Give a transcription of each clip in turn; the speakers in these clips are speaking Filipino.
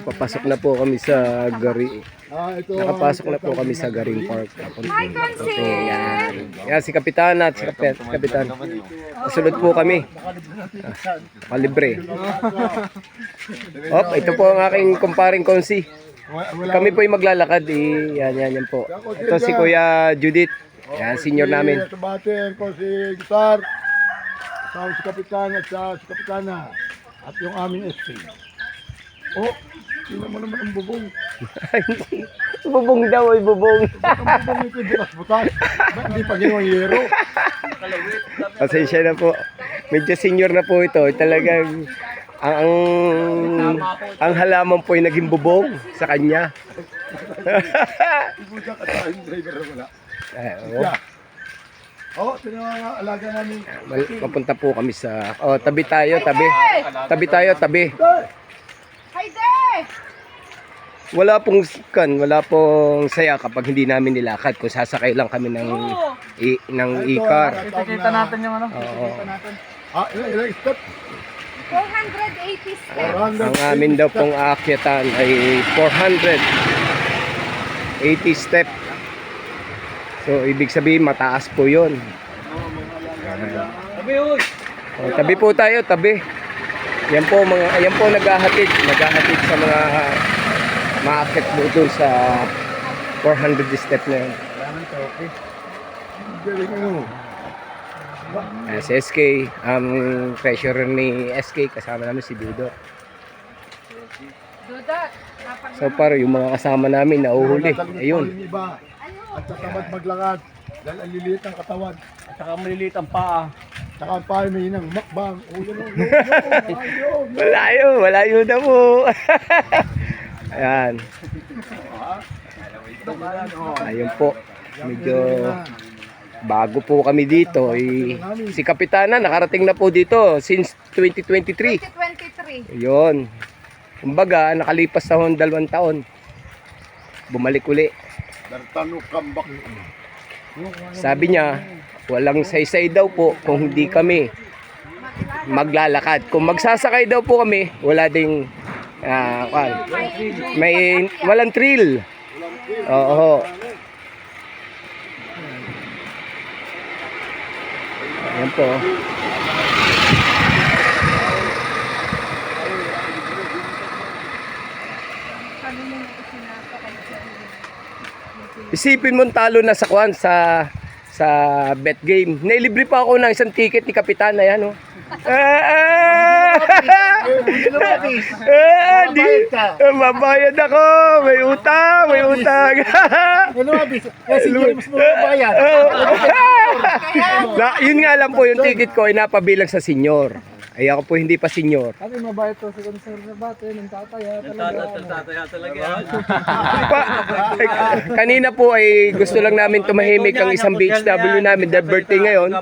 Papasok na po kami sa Gari. Nakapasok na po kami sa Garing Park. Hi, Consi! Yan, si Kapitan at si Kapitan. Kasunod po kami. Palibre. Ito po ang aking kumparing Consi. Kami po yung maglalakad. Yan po. Ito si Kuya Judith. Yan, senior namin. Sabatin ko si Guitar. Kasama si Kapitan at si Kapitana. At yung aming SC. Sino mo naman ang bubong? Bubong daw, bubong. Ang bubong ito, butas-butas. Ba't hindi pa ginawang yero? Pasensya na po. Medyo senior na po ito. Talagang ang halaman po ay naging bubong sa kanya. Ibuja ka tayo, driver na wala. Sino ang alaga namin? Papunta po kami sa... tabi tayo, tabi. Tabi tayo, tabi. Hayde! Wala pong saya kapag hindi namin nilakad. Kung sasakay lang kami ng e-car. Kita natin yung ano. Ilang step? 480 steps. Ang amin daw pong aakyatan ay 480 step. So, ibig sabihin, mataas po yun. Tabi po tayo, tabi. Yan po naghahatid sa mga maakyat po doon sa 400 step na yun. Si SK, ang treasurer ni SK, kasama namin si Dudot. Dudot, So para yung mga kasama namin nauhuli. Ayun. At tatamad maglakad. Dahil ang liliit ang katawan. At saka maliliit ang paa. Saka ang pahay may hinang makbang. Malayo na po. Ayan. Ayun po. Medyo bago po kami dito. Si Kapitana nakarating na po dito since 2023. 2023. Ayun. Kumbaga nakalipas na 2 taon. Bumalik uli. Sabi niya, walang saysay daw po kung hindi kami maglalakad. Kung magsasakay daw po kami, wala ding walang thrill. Oo. Ayan po. Isipin mo talo na sa kwan sa bet game. Nailibre pa ako ng isang ticket ni Kapitan na yan, oh. Mabayad ako. May utang. Yun nga lang po yung ticket ko ay napabilang sa senior. Ay ako po hindi pa senior. Kami mabait to si Conservate ng tataya talaga. Kanina po ay gusto lang namin tumahimik ang isang BHW namin dahil birthday ngayon.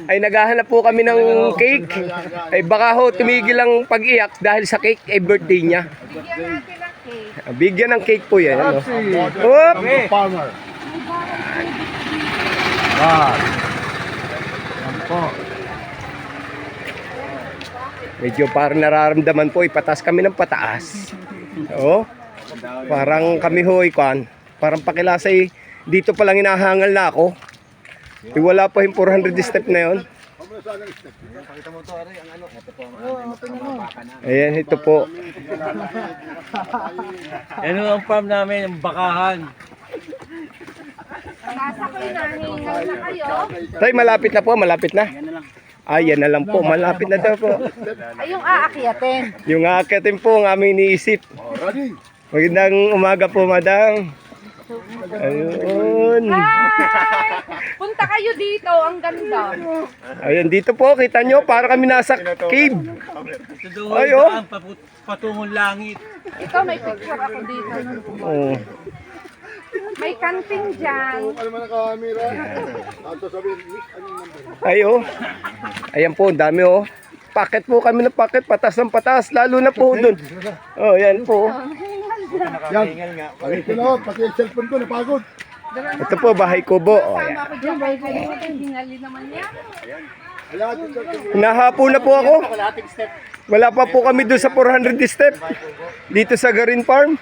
Ay naghahanap po kami ng cake. Ay baka ho tumigil ang pag-iyak dahil sa cake ay birthday niya. Bigyan natin ng cake. Bigyan ng cake po yan. Ano? Oop! Farmer. Medyo parang nararamdaman po, ipataas kami ng pataas. Oo. Parang kami hoy kwan. Parang pakilasay, dito pa lang hinahangal na ako. Wala pa yung 400 step na yon. Ayan, ito po. Yan ang farm namin, yung bakahan. Nasa ko hinahingal na kayo. Tay, malapit na po, malapit na. Yan na lang po, malapit na daw po. Ay, yung aakyatin. Yung aakyatin po ang aming iniisip. Magandang umaga po, madam. Ayun. Hi! Punta kayo dito, ang ganda. Ayun, dito po, kita nyo, para kami nasa cave. Ayun. Patungong langit. Ito, may picture ako dito. Oh. May kanting dyan. Ayo. Ayan po, ang dami oh. Packet po kami ng packet, patas ng patas, lalo na po doon. Oh, yan po. Yan. Ito na, pati yung cellphone ko napagod. Ito po, bahay kubo. Oh, Sama ko dyan, bahay kayo. Hingali naman yan. Nahapo na po ako. Wala pa po kami doon sa 400 step. Dito sa Garin Farm.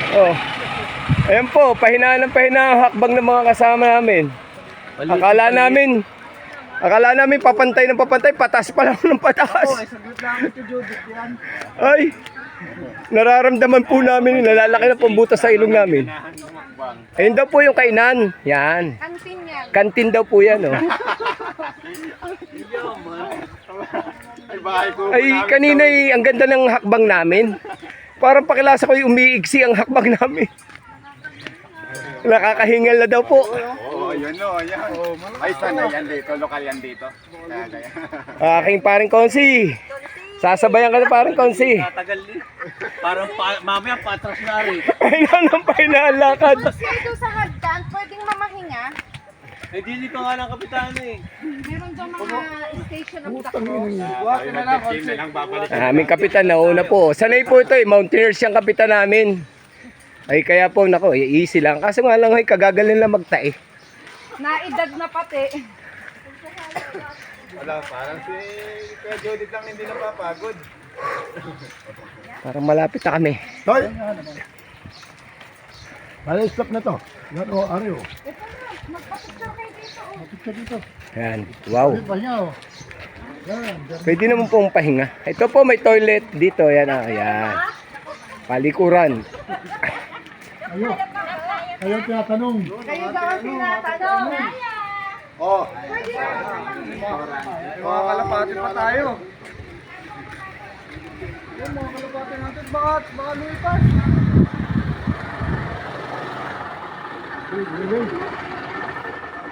Oh. Ayan po, pahinaan ng pahinaan ang hakbang ng mga kasama namin. Akala namin papantay ng papantay, patas pa lang ng patas. Ay, nararamdaman po namin, nalalaki na pambutas sa ilong namin. Ayun daw po yung kainan. Yan. Kantin yan. Kantin daw po yan, oh. Ay, kanina ang ganda ng hakbang namin. Parang pakilasa ko yung umiigsi ang hakbang namin. Nakakahingal na daw po. Oo, yun o, yan. Ay, sana yan dito, lokal yan dito. Aking paring Konsi. Sasabayan ka na paring Konsi. Tagal din. Parang mamaya patras na rin. Ay, nanong pa hinalakad. Dito sa hagdan, pwedeng mamahinga. Eh, di pa nga ng kapitan eh. Meron dyan mga station of takbo. Aming kapitan nauna po. Sanay po ito eh. Mountaineers yung kapitan namin. Ay kaya po nako, easy lang. Kaso nga lang ay kagagaling lang magtae. Naedad na pati. Wala, parang si Kuya Judith lang hindi napapagod. Parang malapit na kami. Toy! Para stop na to. Yan o, ari o. Magpapicture kayo dito. Picture dito. Yan. Wow. Pahinga o. Yan. Pwede naman pong pahinga. Ito po may toilet dito. Yan ah. Yan. Palikuran. Ayo. Ayo tinatanong. Kayo daw ang tinatanong. Oh, Mga kalapati pa tayo. Yung mga kalapati natin, baka lumipas.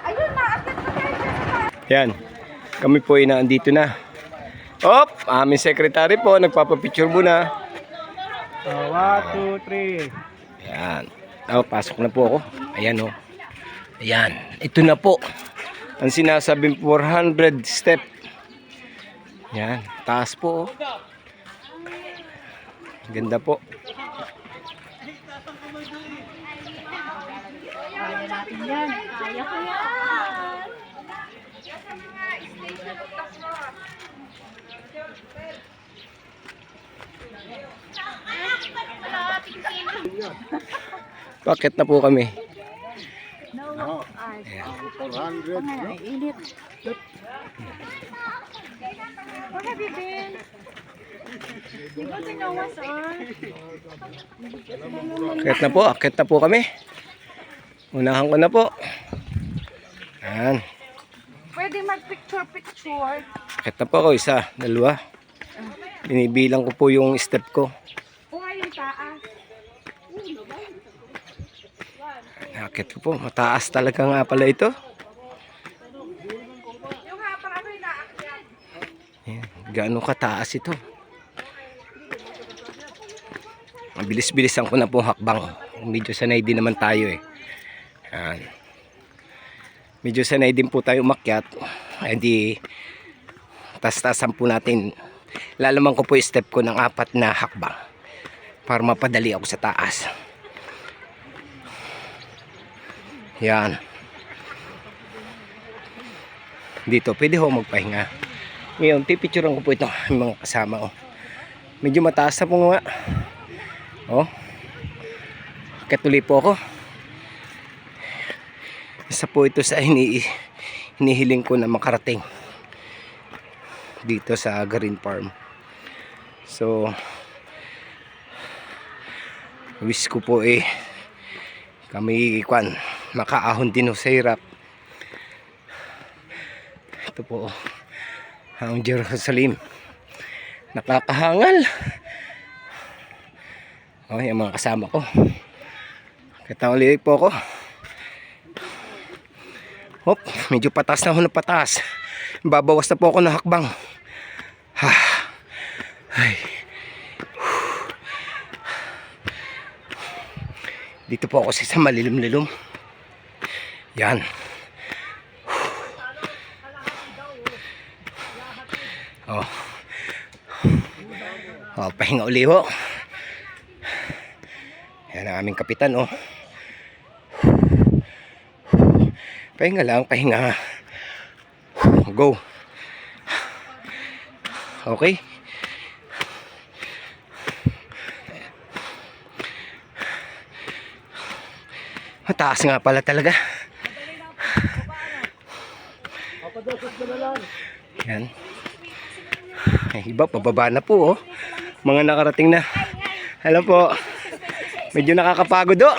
Ayun na, akit pa kayo dyan sa taas. Yan. Kami po ay naandito na. Op! Aming secretary po. Nagpapapicture muna. 1, 2, 3. Yan. Oh, pasok na po ako. Ayan oh. Ayan. Ito na po. Ang sinasabing 400 step. Yan. Taas po oh. Ganda po. Kaya natin yan. Kaya ko yan. Sa mga station of takbo. Bakit na po kami? Where have you been? You want to know what's on? Akit na po kami. Unahan ko na po. Yan. Pwede mag-picture. Akit na po ako. Isa, dalawa. Binibilang ko po yung step ko. Kung yung taas. Akit ko po. Mataas talaga nga pala ito. Yung hapang ano yung naakyat. Yan. Gaano kataas ito. Bilis-bilisan ko na po hakbang. Medyo sanay din naman tayo eh. Yan. Medyo sanay din po tayo umakyat. Hindi tas-tasan po natin. Lalaman ko po yung step ko ng 4 na hakbang para mapadali ako sa taas. Yan. Dito pwede ho magpahinga. Ngayon pipicturean ko po ito yung mga kasama. Medyo mataas na po nga. Katuloy po ako. Isa po ito sa hinihiling ko na makarating dito sa Garin Farm. So wish ko po kami makaahon din sa hirap. Ito po ang Jerusalem. Nakakahangal. Yung mga kasama ko. Katawali po ako. Medyo patas na ako ng patas. Babawas na po ako ng hakbang. Ay. Dito po ako sa malilim-lilim. Yan. Pahinga uli ho. Yan ang aming kapitan Pahinga lang, pahinga. Go. Okay. Mataas nga pala talaga. Yan. Ay, iba, pababa na po, oh. Mga nakarating na. Hello po. Medyo nakakapagod, oh.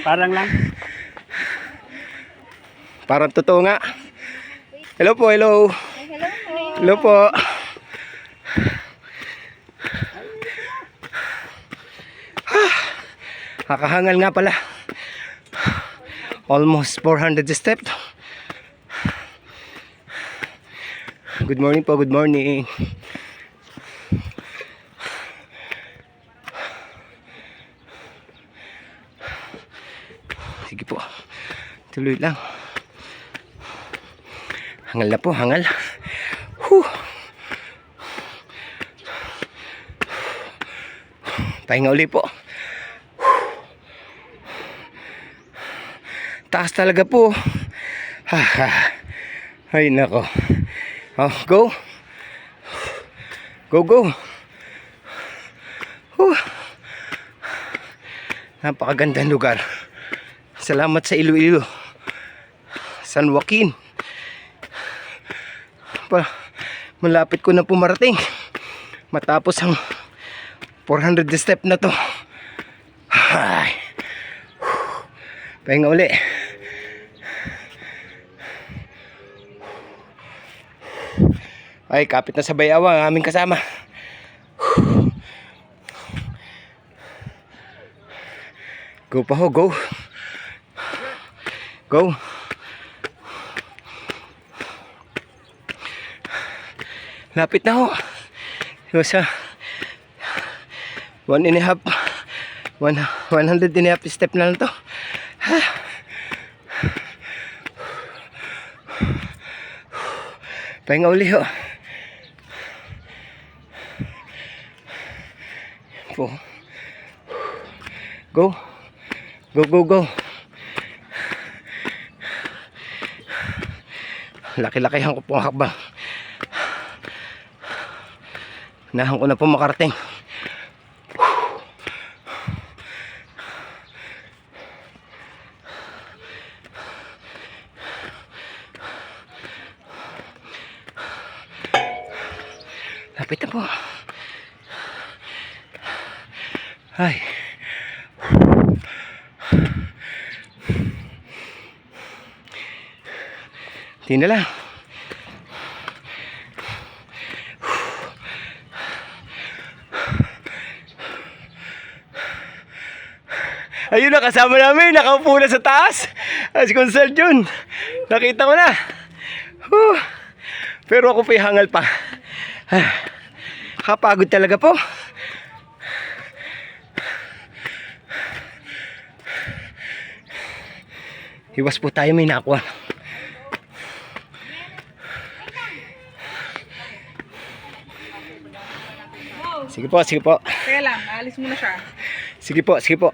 Parang lang. Parang totoo nga. Hello po, hello. Hello po. Kakahangal nga pala. Almost 400 steps. Good morning po, good morning. Sige po. Tuloy lang. Hangal na po, hangal. Whew. Pahinga uli po. Taas talaga po. Ay nako. Oh, go. Go, go. Napakagandang lugar. Salamat sa Iloilo. San Joaquin. Malapit ko na pumarating. Matapos ang 400 step na to. Ay. Pahinga uli. Ay, kapit na sa bayaw ang aming kasama. Go pa ho, go. Go. Lapit na ho. Sa 100 and a half step na lang to. Pahinga uli ho. Go. Go, go, go. Laki-lakihan ko po ang hakbang. Nahan ko na po makarating. Lapit na po. Ay. Hindi na lang. Ayun na, kasama namin. Nakaupo na sa taas. Si Consel Jun. Nakita ko na. Pero ako pa hangal pa. Kapagod talaga po. Iwas po tayo, may nakuha. Sige po, sige po. Kaya lang, alis mo na siya. Sige po, sige po.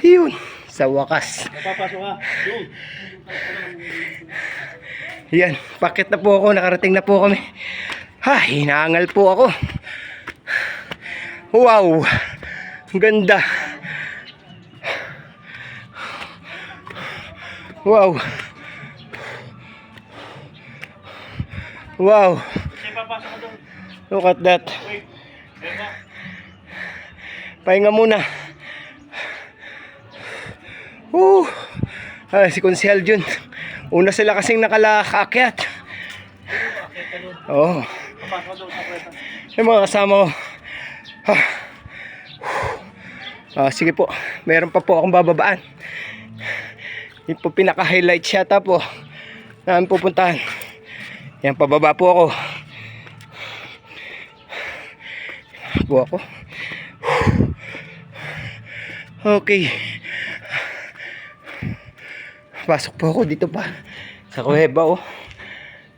Yun, sa wakas. Napapasok ka. Doon. Yan, pakit na po ako, nakarating na po kami. Hinahangal po ako. Wow, ang ganda. Wow. Wow. Look at that. Pahinga muna. Si Consel Jun. Una sila kasing nakalakaakyat. Oo. Yung mga kasama ko. Sige po. Meron pa po akong bababaan. Yung po pinaka-highlight yata po. Naan pupuntahan. Yan, pababa po ako. Po ako. Okay. Pasok po ako dito pa. Sa kuweba, oh.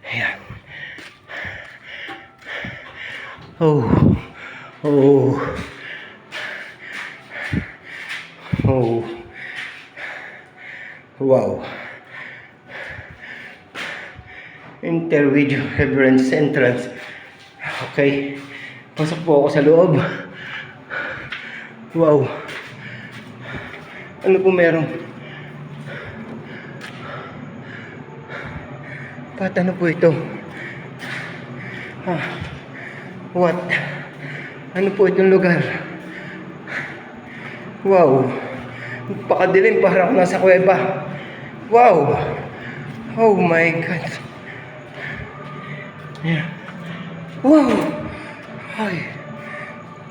Ayan. Oh. Wow. Enter with your reverence entrance. Okay. Pasok po ako sa loob. Wow. Ano po meron? Pat, ano po ito? What? Ano po itong lugar? Wow. Pakadilim, para ako nasa kuweba. Wow. Oh my God. Yeah. Wow. Ay.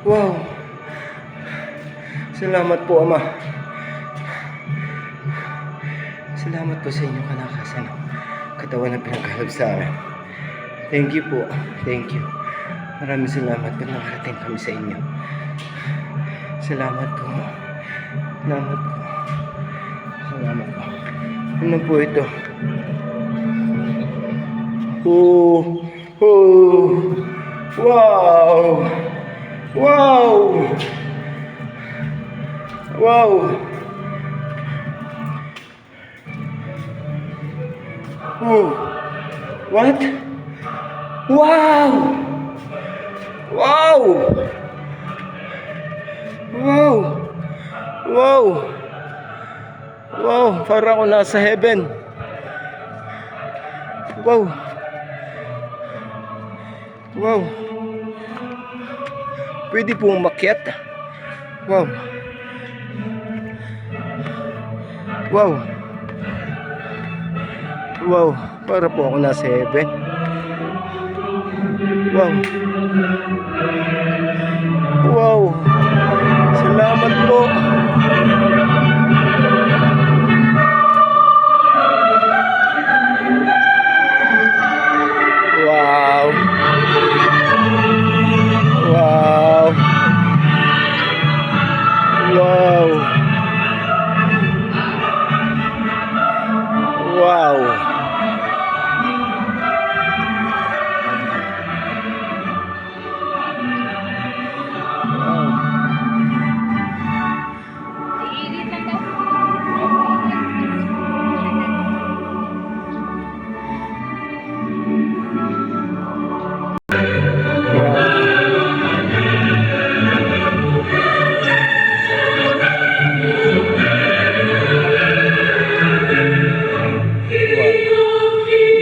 Wow. Salamat po, Ama. Salamat po sa inyong kalakasan. Katawan na pinagkalab sa amin. Thank you po. Thank you. Maraming salamat po nakarating kami sa inyo. Salamat po. Salamat po. Salamat po. Ano po ito? Oh! Oh! Wow! Wow! Wow! Oh! What? Wow! Wow! Wow! Wow! Wow! Para ako nasa heaven. Wow! Wow! Pwede pong umakyat. Wow! Wow! Wow! Para po ako nasa heaven. Wow! Wow! Salamat po! Wow! Wow! Wow! Wow! Iinit lang daw.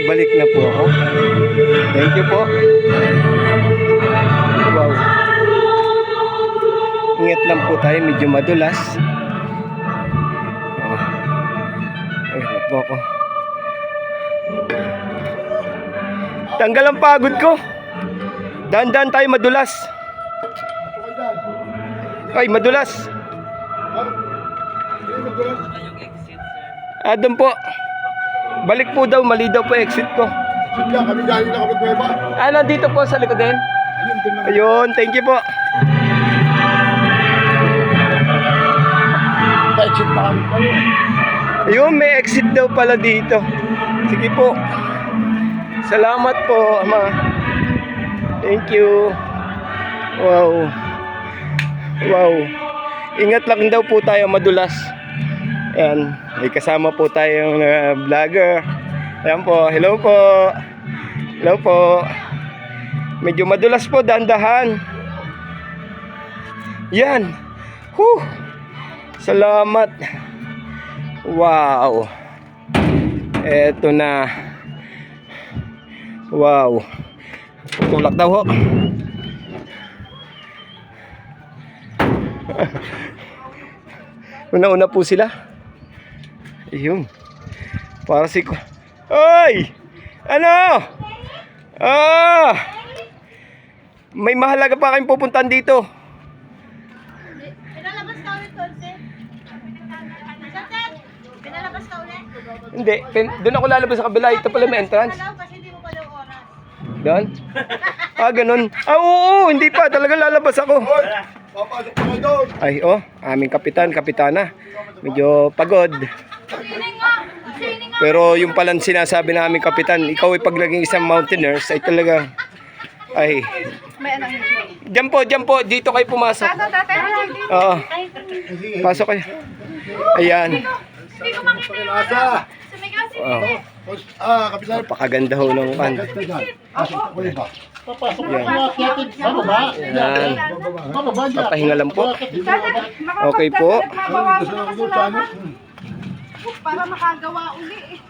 Balik na po ako. Thank you po. Wow. Ingat lang po tayo, medyo madulas. Oh. Ayun po ako. Tanggal ang pagod ko. Dahan-dahan tayo, madulas. Ay, madulas. Doon po. Balik po daw, mali daw po exit ko. Sige, kami galing na kami kuweba. Nandito po sa likod din. Ayun, din lang. Ayun, thank you po. Exit pa kami kayo. Ayun, may exit daw pala dito. Sige po. Salamat po, Ama. Thank you. Wow. Wow. Ingat lang daw po tayo, madulas. Ayan, may kasama po tayong vlogger. Ayan po, hello po. Hello po. Medyo madulas po, dahan-dahan. Yan. Whew. Salamat. Wow. Eto na. Wow. Tulak daw ho. Una-una po sila. Ayun. Para si... Oy! Ano? May mahalaga pa kayong pupuntahan dito. Pinalabas ka ulit, Tolse? Pinalabas ka ulit? Hindi. Doon ako lalabas sa kabila. Ito pala may entrance. Kasi hindi mo pala yung oras. Doon? Ganun. Oo, hindi pa. Talaga lalabas ako. Papasok pa kayo doon. Ay, aming kapitan, kapitana. Medyo pagod. Sining nga! Sining nga! Pero yung palang sinasabi na aming kapitan, ikaw ay paglaging isang mountaineers, ay talaga, ay. Diyan po, dito kayo pumasok. Oo. Pasok kayo. Ayan. Hindi ko makita yung ano. Pakilasa. Sa may kasi. Oh, Kapitan. napakaganda ho ng kan. Bakit ka dyan? Asan ka kuya ba? Papasok Yan. na akyatin. Bababa. Yan. Bababa niya. Papahinga lang po. Sana Okay po. mabawasan ang Gusto na kasalanan para makagawa uli.